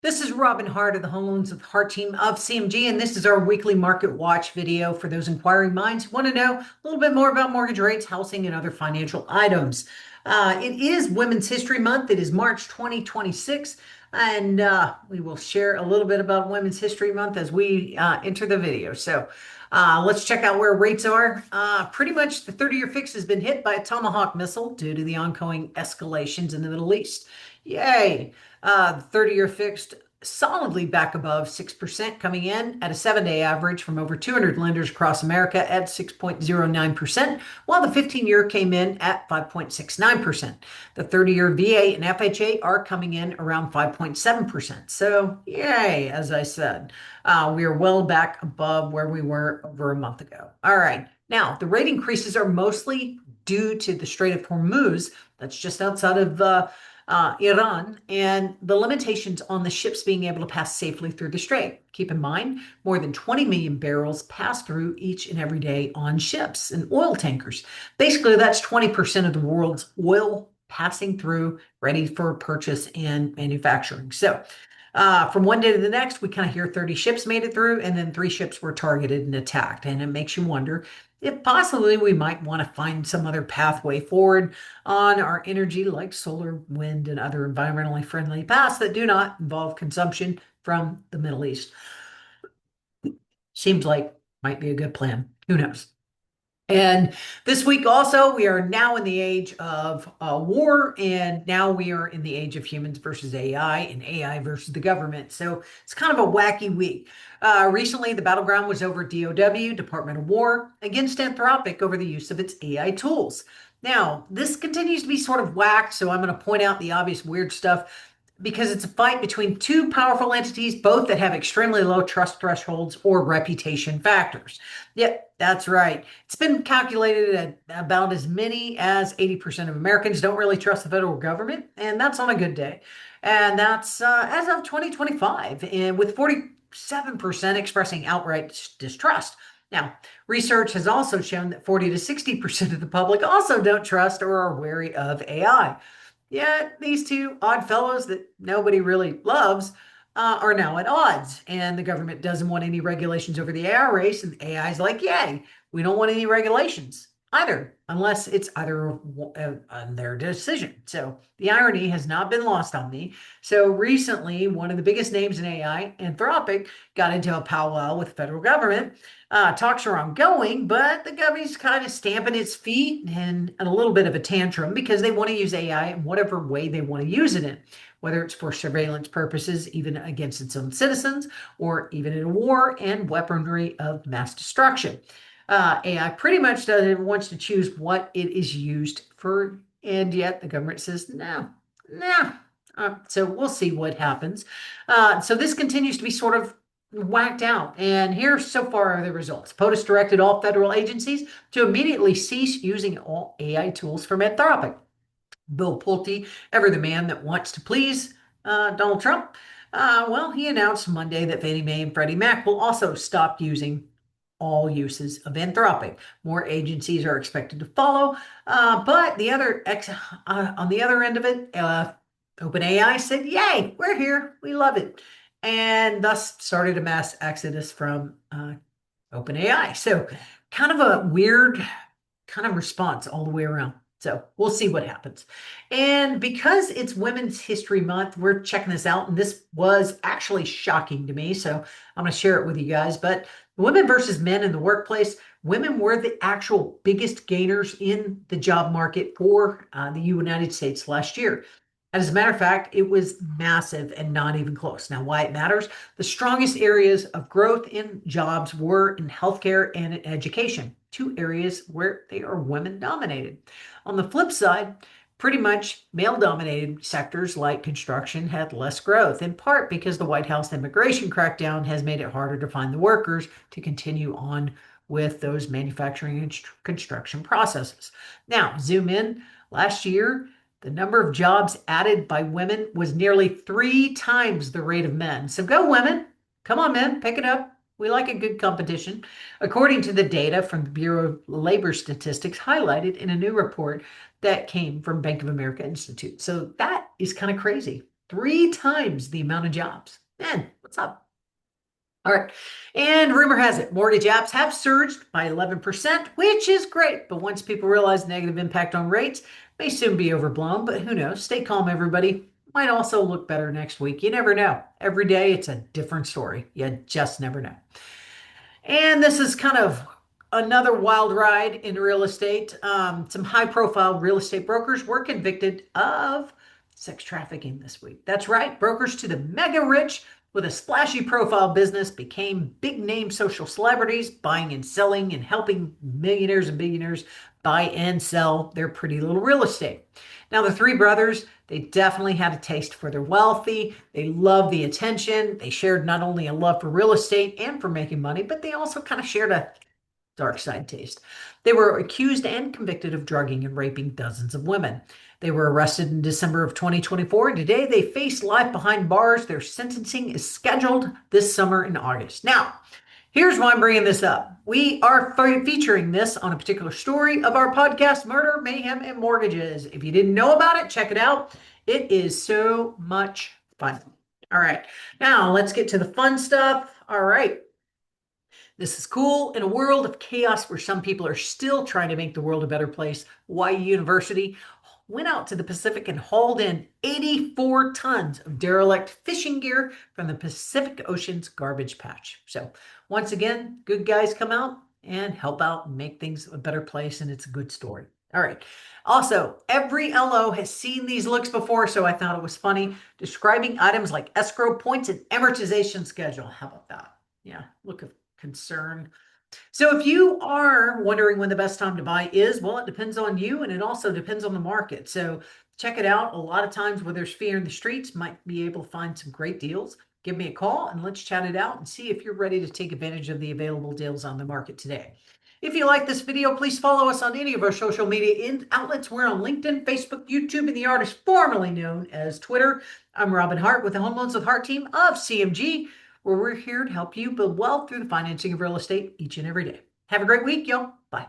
This is Robin Hart of the Home Loans with Hart team of CMG, and this is our weekly market watch video for those inquiring minds who want to know a little bit more about mortgage rates, housing, and other financial items. It is Women's History Month. It is March 2026, and we will share a little bit about Women's History Month as we enter the video. So let's check out where rates are. Pretty much the 30-year fix has been hit by a Tomahawk missile due to the ongoing escalations in the Middle East. Yay! The 30-year fixed solidly back above 6% coming in at a 7-day average from over 200 lenders across America at 6.09%, while the 15-year came in at 5.69%. The 30-year VA and FHA are coming in around 5.7%. So yay, as I said, we are well back above where we were over a month ago. All right. Now, the rate increases are mostly due to the Strait of Hormuz, that's just outside of Iran, and the limitations on the ships being able to pass safely through the strait. Keep in mind, more than 20 million barrels pass through each and every day on ships and oil tankers. Basically, that's 20% of the world's oil passing through, ready for purchase and manufacturing. So, from one day to the next, we kind of hear 30 ships made it through, and then 3 ships were targeted and attacked. And it makes you wonder if possibly we might want to find some other pathway forward on our energy, like solar, wind, and other environmentally friendly paths that do not involve consumption from the Middle East. Seems like might be a good plan. Who knows? And this week also, we are now in the age of war, and now we are in the age of humans versus AI and AI versus the government. So it's kind of a wacky week. Recently, the battleground was over DOW, Department of War, against Anthropic over the use of its AI tools. Now, this continues to be sort of whacked, so I'm going to point out the obvious weird stuff because it's a fight between two powerful entities, both that have extremely low trust thresholds or reputation factors. Yep, that's right. It's been calculated at about as many as 80% of Americans don't really trust the federal government, and that's on a good day. And that's as of 2025, and with 47% expressing outright distrust. Now, research has also shown that 40 to 60% of the public also don't trust or are wary of AI. Yet these two odd fellows that nobody really loves are now at odds, and the government doesn't want any regulations over the AI race, and AI is like, yay, we don't want any regulations either, unless it's either on their decision. So the irony has not been lost on me. So recently, one of the biggest names in AI, Anthropic, got into a powwow with the federal government. Talks are ongoing, but the government's kind of stamping its feet and a little bit of a tantrum because they want to use AI in whatever way they want to use it in, whether it's for surveillance purposes, even against its own citizens, or even in war and weaponry of mass destruction. AI pretty much wants to choose what it is used for, and yet the government says, no, no. So we'll see what happens. So this continues to be sort of whacked out. And here so far are the results. POTUS directed all federal agencies to immediately cease using all AI tools from Anthropic. Bill Pulte, ever the man that wants to please Donald Trump, well, he announced Monday that Fannie Mae and Freddie Mac will also stop using all uses of Anthropic. More agencies are expected to follow, but on the other end of it, OpenAI said, "Yay, we're here, we love it," and thus started a mass exodus from OpenAI. So, kind of a weird kind of response all the way around. So we'll see what happens. And because it's Women's History Month, we're checking this out. And this was actually shocking to me. So I'm going to share it with you guys. But women versus men in the workplace, women were the actual biggest gainers in the job market for the United States last year. As a matter of fact, it was massive and not even close. Now, why it matters? The strongest areas of growth in jobs were in healthcare and in education, 2 areas where they are women dominated. On the flip side, pretty much male dominated sectors like construction had less growth, in part because the White House immigration crackdown has made it harder to find the workers to continue on with those manufacturing and construction processes. Now, zoom in. Last year, the number of jobs added by women was nearly 3 times the rate of men. So go women. Come on, men, pick it up. We like a good competition. According to the data from the Bureau of Labor Statistics highlighted in a new report that came from Bank of America Institute. So that is kind of crazy. 3 times the amount of jobs. Man, what's up? All right. And rumor has it, mortgage apps have surged by 11%, which is great. But once people realize the negative impact on rates, may soon be overblown. But who knows? Stay calm, everybody. Might also look better next week. You never know. Every day it's a different story. You just never know. And this is kind of another wild ride in real estate. Some high profile real estate brokers were convicted of sex trafficking this week. That's right, brokers to the mega rich with a splashy profile business became big name social celebrities, buying and selling and helping millionaires and billionaires buy and sell their pretty little real estate. Now, the three brothers, they definitely had a taste for their wealthy. They loved the attention. They shared not only a love for real estate and for making money, but they also kind of shared a dark side taste. They were accused and convicted of drugging and raping dozens of women. They were arrested in December of 2024. Today, they face life behind bars. Their sentencing is scheduled this summer in August. Now, here's why I'm bringing this up. We are featuring this on a particular story of our podcast, Murder, Mayhem, and Mortgages. If you didn't know about it, check it out. It is so much fun. All right, now let's get to the fun stuff. All right. This is cool. In a world of chaos where some people are still trying to make the world a better place, Hawaii University went out to the Pacific and hauled in 84 tons of derelict fishing gear from the Pacific Ocean's garbage patch. So once again, good guys come out and help out and make things a better place, and it's a good story. All right. Also, every LO has seen these looks before, so I thought it was funny. Describing items like escrow points and amortization schedule. How about that? Yeah, look of concern. So if you are wondering when the best time to buy is, well, it depends on you and it also depends on the market. So check it out. A lot of times where there's fear in the streets, might be able to find some great deals. Give me a call and let's chat it out and see if you're ready to take advantage of the available deals on the market today. If you like this video, please follow us on any of our social media outlets. We're on LinkedIn, Facebook, YouTube, and the artist formerly known as Twitter. I'm Robin Hart with the Home Loans with Hart team of CMG, where we're here to help you build wealth through the financing of real estate each and every day. Have a great week, y'all. Bye.